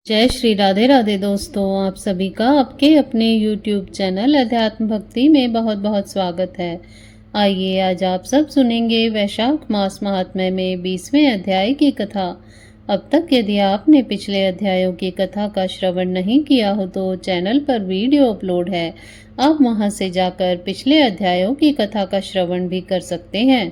जय श्री राधे राधे दोस्तों, आप सभी का आपके अपने YouTube चैनल अध्यात्म भक्ति में बहुत बहुत स्वागत है। आइए आज आप सब सुनेंगे वैशाख मास महात्म्य में 20वें अध्याय की कथा। अब तक यदि आपने पिछले अध्यायों की कथा का श्रवण नहीं किया हो तो चैनल पर वीडियो अपलोड है, आप वहां से जाकर पिछले अध्यायों की कथा का श्रवण भी कर सकते हैं।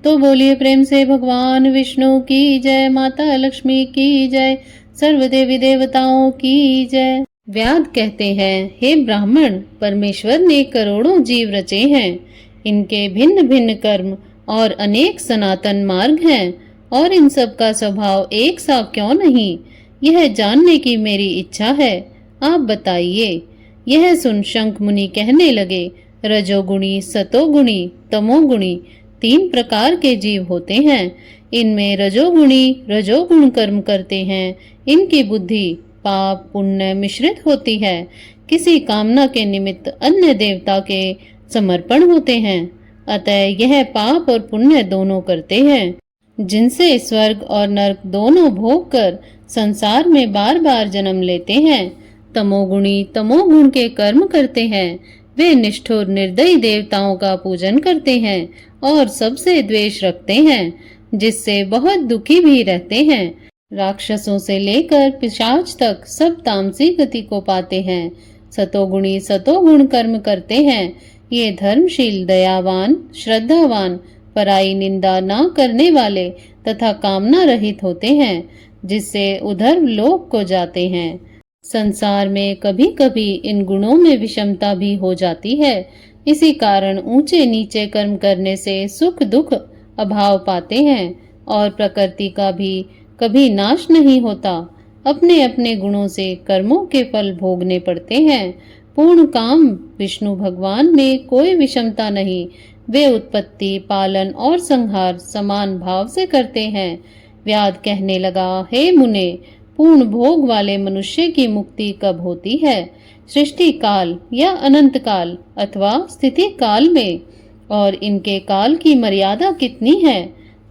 तो बोलिए प्रेम से भगवान विष्णु की जय, माता लक्ष्मी की जय, सर्व देवी देवताओं की जय। व्याद कहते हैं, हे ब्राह्मण, परमेश्वर ने करोड़ों जीव रचे हैं। इनके भिन्न भिन्न कर्म और अनेक सनातन मार्ग हैं, और इन सब का स्वभाव एक सा क्यों नहीं, यह जानने की मेरी इच्छा है। आप बताइए। यह सुन शंख मुनि कहने लगे, रजोगुणी, सतोगुणी, तमोगुणी 3 प्रकार के जीव होते हैं। इनमें रजोगुण कर्म करते हैं। इनकी बुद्धि पाप पुण्य मिश्रित होती है। किसी कामना के निमित्त अन्य देवता के समर्पण होते हैं। अतः यह पाप और पुण्य दोनों करते हैं, जिनसे स्वर्ग और नरक दोनों भोग कर संसार में बार बार जन्म लेते हैं। तमोगुणी तमोगुण के कर्म करते हैं। वे निष्ठुर निर्दयी देवताओं का पूजन करते हैं और सबसे द्वेष रखते हैं, जिससे बहुत दुखी भी रहते हैं। राक्षसों से लेकर पिशाच तक सब तामसी गति को पाते हैं। सतोगुणी सतोगुण कर्म करते हैं। ये धर्मशील, दयावान, श्रद्धावान, पराई निंदा न करने वाले तथा कामना रहित होते हैं, जिससे उधर लोक को जाते हैं। संसार में कभी कभी इन गुणों में विषमता भी हो जाती है। इसी कारण ऊंचे नीचे कर्म करने से सुख दुख अभाव पाते हैं, और प्रकृति का भी कभी नाश नहीं होता। अपने अपने गुणों से कर्मों के फल भोगने पड़ते हैं। पूर्ण काम विष्णु भगवान में कोई विषमता नहीं। वे उत्पत्ति, पालन और संहार समान भाव से करते हैं। व्याद कहने लगा, हे मुने, पूर्ण भोग वाले मनुष्य की मुक्ति कब होती है? सृष्टि काल या अनंत काल अथवा स्थिति काल में? और इनके काल की मर्यादा कितनी है?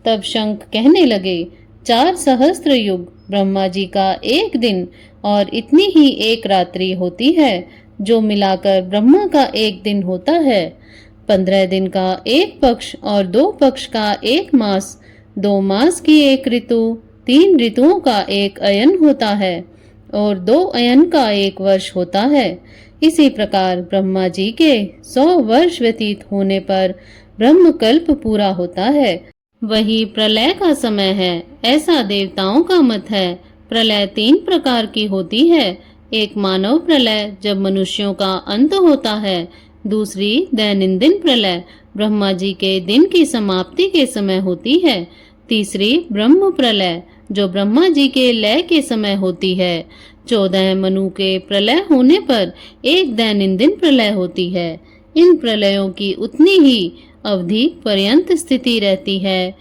तब शंख कहने लगे, 4 सहस्त्र युग ब्रह्मा जी का एक दिन और इतनी ही एक रात्रि होती है, जो मिलाकर ब्रह्मा का एक दिन होता है। 15 दिन का एक पक्ष और 2 पक्ष का एक मास, 2 मास की एक ऋतु, 3 ऋतुओं का एक अयन होता है, और 2 अयन का एक वर्ष होता है। इसी प्रकार ब्रह्मा जी के 100 वर्ष व्यतीत होने पर ब्रह्म कल्प पूरा होता है। वही प्रलय का समय है, ऐसा देवताओं का मत है। प्रलय 3 प्रकार की होती है। एक मानव प्रलय, जब मनुष्यों का अंत होता है। दूसरी दैनंदिन प्रलय, ब्रह्मा जी के दिन की समाप्ति के समय होती है। तीसरी ब्रह्म प्रलय, जो ब्रह्मा जी के लय के समय होती है। 14 मनु के प्रलय होने पर एक दैनंदिन प्रलय होती है। इन प्रलयों की उतनी ही अवधि पर्यंत स्थिति रहती है।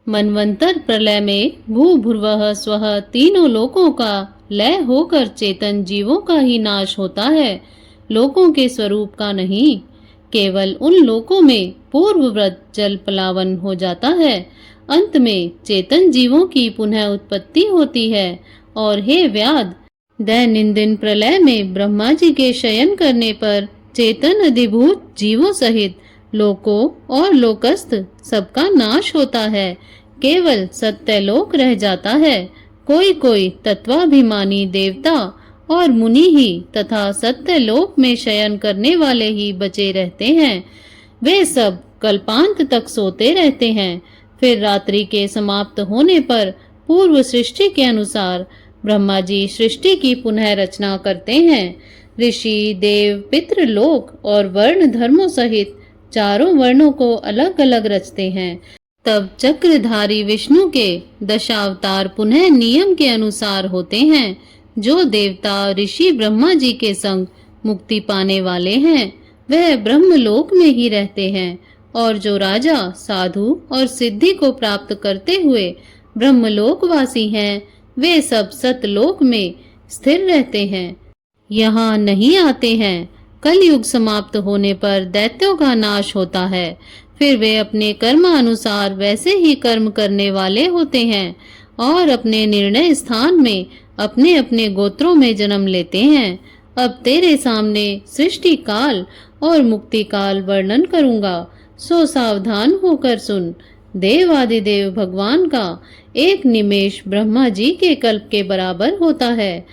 मनवंतर प्रलय में भू भुर्वः स्वः तीनों लोकों का लय होकर चेतन जीवों का ही नाश होता है, लोकों के स्वरूप का नहीं। केवल उन लोकों में पूर्वव्रत जल प्लावन हो जाता है। अंत में चेतन जीवों की पुनः उत्पत्ति होती है। और हे व्याद, दैनंदिन प्रलय में ब्रह्मा जी के शयन करने पर चेतन अधिभूत जीवों सहित लोकों और लोकस्थ सबका नाश होता है। केवल सत्यलोक रह जाता है। कोई कोई तत्वाभिमानी देवता और मुनि ही तथा सत्यलोक में शयन करने वाले ही बचे रहते हैं। वे सब कल्पांत तक सोते रहते हैं। फिर रात्रि के समाप्त होने पर पूर्व सृष्टि के अनुसार ब्रह्मा जी सृष्टि की पुनः रचना करते हैं। ऋषि, देव, पितृ लोक और वर्ण धर्मों सहित चारों वर्णों को अलग अलग रचते हैं। तब चक्रधारी विष्णु के दशावतार पुनः नियम के अनुसार होते हैं। जो देवता ऋषि ब्रह्मा जी के संग मुक्ति पाने वाले हैं, वह ब्रह्मलोक में ही रहते हैं। और जो राजा, साधु और सिद्धि को प्राप्त करते हुए ब्रह्मलोकवासी हैं, वे सब सतलोक में स्थिर रहते हैं, यहाँ नहीं आते हैं। कलयुग समाप्त होने पर दैत्यों का नाश होता है। फिर वे अपने कर्मानुसार वैसे ही कर्म करने वाले होते हैं और अपने निर्णय स्थान में अपने अपने गोत्रों में जन्म लेते हैं। अब तेरे सामने सृष्टि काल और मुक्ति काल वर्णन करूंगा, सो सावधान होकर सुन। देवादिदेव भगवान का एक निमेष ब्रह्मा जी के कल्प के बराबर होता है।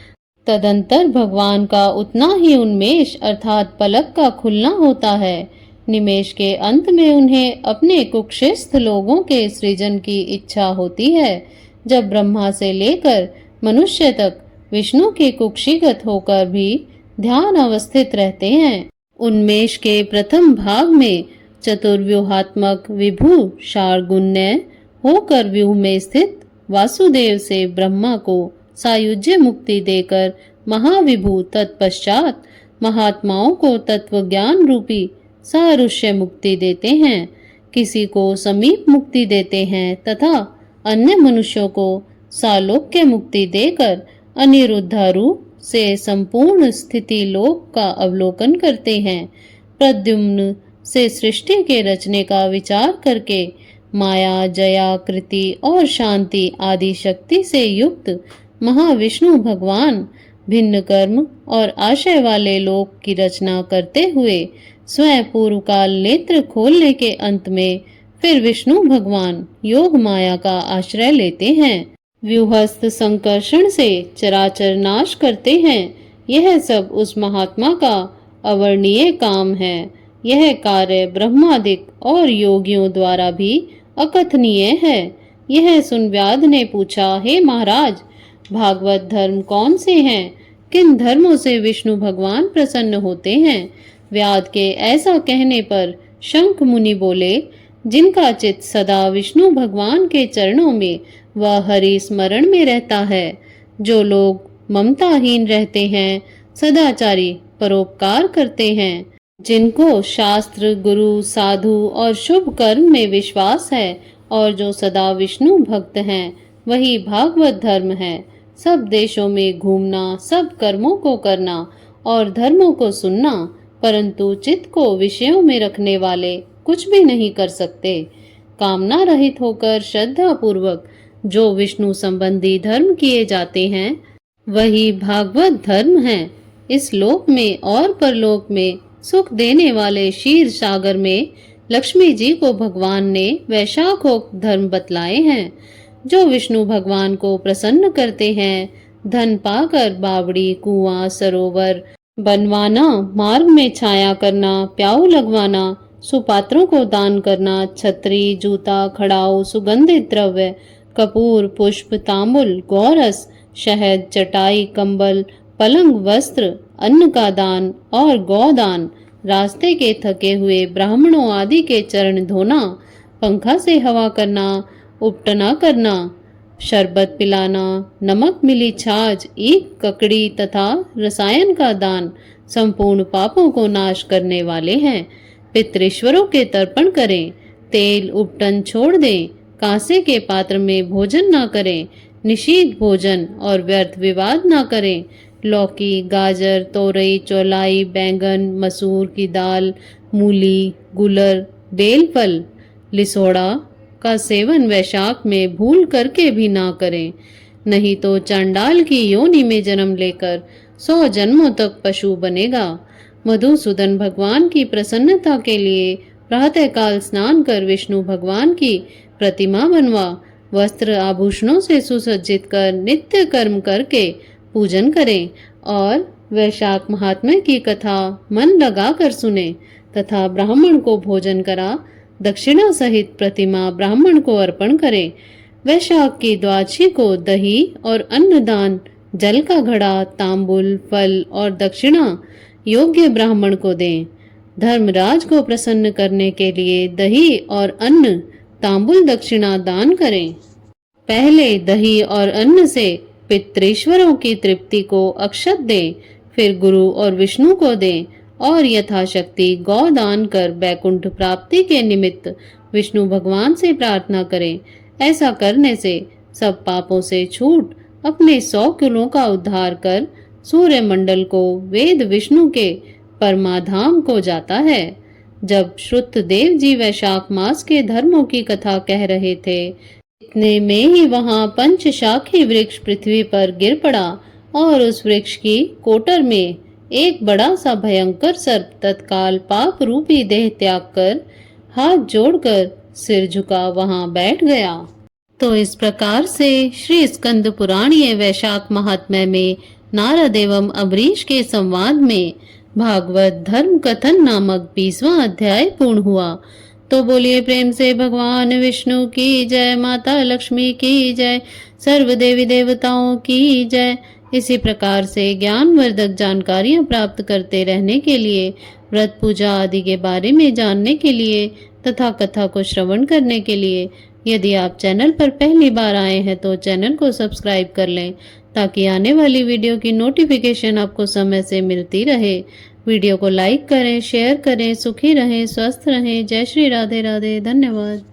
तदंतर भगवान का उतना ही उन्मेष अर्थात पलक का खुलना होता है। निमेष के अंत में उन्हें अपने कुक्षिस्थ लोगों के सृजन की इच्छा होती है। जब ब्रह्मा से लेकर मनुष्य तक विष्णु के कुक्षिगत होकर भी ध्यान अवस्थित रहते हैं। उन्मेष के प्रथम भाग में चतुर्व्यूहात्मक विभु शार्गुण्य होकर व्यूह में स्थित वासुदेव से ब्रह्मा को सायुज्य मुक्ति देकर महाविभु तत्पश्चात महात्माओं को तत्वज्ञान रूपी सारुष्य मुक्ति देते हैं। किसी को समीप मुक्ति देते हैं तथा अन्य मनुष्यों को सालोक्य मुक्ति देकर अनिरुद्धारू से संपूर्ण स्थिति लोक का अवलोकन करते हैं। प्रद्युम्न से सृष्टि के रचने का विचार करके माया, जया, कृति और शांति आदि शक्ति से युक्त महाविष्णु भगवान भिन्न कर्म और आशय वाले लोक की रचना करते हुए स्वयं पूर्व काल नेत्र खोलने के अंत में फिर विष्णु भगवान योग माया का आश्रय लेते हैं। व्यूहस्थ संकर्षण से चराचर नाश करते हैं। यह सब उस महात्मा का अवर्णीय काम है। यह कार्य ब्रह्मादिक और योगियों द्वारा भी अकथनीय है। यह सुन व्याध ने पूछा, हे महाराज, भागवत धर्म कौन से हैं? किन धर्मों से विष्णु भगवान प्रसन्न होते हैं? व्याध के ऐसा कहने पर शंख मुनि बोले, जिनका चित्त सदा विष्णु भगवान के चरणों में व हरि स्मरण में रहता है, जो लोग ममताहीन रहते हैं, सदाचारी, परोपकार करते हैं, जिनको शास्त्र, गुरु, साधु और शुभ कर्म में विश्वास है और जो सदा विष्णु भक्त हैं, वही भागवत धर्म है। सब देशों में घूमना, सब कर्मों को करना और धर्मों को सुनना, परंतु चित्त को विषयों में रखने वाले कुछ भी नहीं कर सकते। कामना रहित होकर श्रद्धा पूर्वक जो विष्णु संबंधी धर्म किए जाते हैं, वही भागवत धर्म है। इस लोक में और परलोक में सुख देने वाले क्षीर सागर में लक्ष्मी जी को भगवान ने वैशाखोक्त धर्म बतलाए हैं। जो विष्णु भगवान को प्रसन्न करते हैं, धन पाकर बावड़ी, कुआं, सरोवर बनवाना, मार्ग में छाया करना, प्याऊ लगवाना, सुपात्रों को दान करना, छतरी, जूता, खड़ाऊ, सुगंधित द्रव्य, कपूर, पुष्प, तांबुल, गौरस, शहद, चटाई, कंबल, पलंग, वस्त्र, अन्न का दान और गौदान, रास्ते के थके हुए ब्राह्मणों आदि के चरण धोना, पंखा से हवा करना, उपटना करना, शरबत पिलाना, नमक मिली छाछ, ईख, ककड़ी तथा रसायन का दान संपूर्ण पापों को नाश करने वाले हैं। पितृश्वरों के तर्पण करें, तेल उपटन छोड़ दें, कांसे के पात्र में भोजन न करें, निषिद्ध भोजन और व्यर्थ विवाद न करें, लौकी, गाजर, तोरई, चौलाई, बैंगन, मसूर की दाल, मूली, गुलर, बेलफल, लिसोड़ा का सेवन वैशाख में भूल करके भी ना करें, नहीं तो चांडाल की योनि में जन्म लेकर 100 जन्मों तक पशु बनेगा। मधुसूदन भगवान की प्रसन्नता के लिए प्रातःकाल स्नान कर विष्णु भगवान की प्रतिमा बनवा, वस्त्र आभूषणों से सुसज्जित कर नित्य कर्म करके पूजन करें और वैशाख महात्म्य की कथा मन लगाकर सुने तथा ब्राह्मण को भोजन करा दक्षिणा सहित प्रतिमा ब्राह्मण को अर्पण करें। वैशाख की द्वादशी को दही और अन्नदान, जल का घड़ा, तांबुल, फल और दक्षिणा योग्य ब्राह्मण को दें। धर्मराज को प्रसन्न करने के लिए दही और अन्न, तांबुल, दक्षिणा दान करें। पहले दही और अन्न से पितृश्वरों की तृप्ति को अक्षत दें, फिर गुरु और विष्णु को दें और यथाशक्ति गौदान कर बैकुंठ प्राप्ति के निमित्त विष्णु भगवान से प्रार्थना करें। ऐसा करने से सब पापों से छूट अपने 100 कुलों का उद्धार कर सूर्य मंडल को वेद विष्णु के परमाधाम को जाता है। जब श्रुत देव जी वैशाख मास के धर्मों की कथा कह रहे थे, इतने में ही वहां पंचशाखी वृक्ष पृथ्वी पर गिर पड़ा और उस वृक्ष की कोटर में एक बड़ा सा भयंकर सर्प तत्काल पाप रूपी देह त्याग कर हाथ जोड़कर सिर झुका वहां बैठ गया। तो इस प्रकार से श्री स्कंद पुराणीय वैशाख महात्म्य में नारद एवं अम्बरीश के संवाद में भागवत धर्म कथन नामक 20वां अध्याय पूर्ण हुआ। तो बोलिए प्रेम से भगवान विष्णु की जय, माता लक्ष्मी की जय, सर्व देवी देवताओं की जय। इसी प्रकार से ज्ञानवर्धक जानकारियां प्राप्त करते रहने के लिए, व्रत पूजा आदि के बारे में जानने के लिए तथा कथा को श्रवण करने के लिए यदि आप चैनल पर पहली बार आए हैं तो चैनल को सब्सक्राइब कर लें ताकि आने वाली वीडियो की नोटिफिकेशन आपको समय से मिलती रहे। वीडियो को लाइक करें, शेयर करें। सुखी रहें, स्वस्थ रहें। जय श्री राधे राधे। धन्यवाद।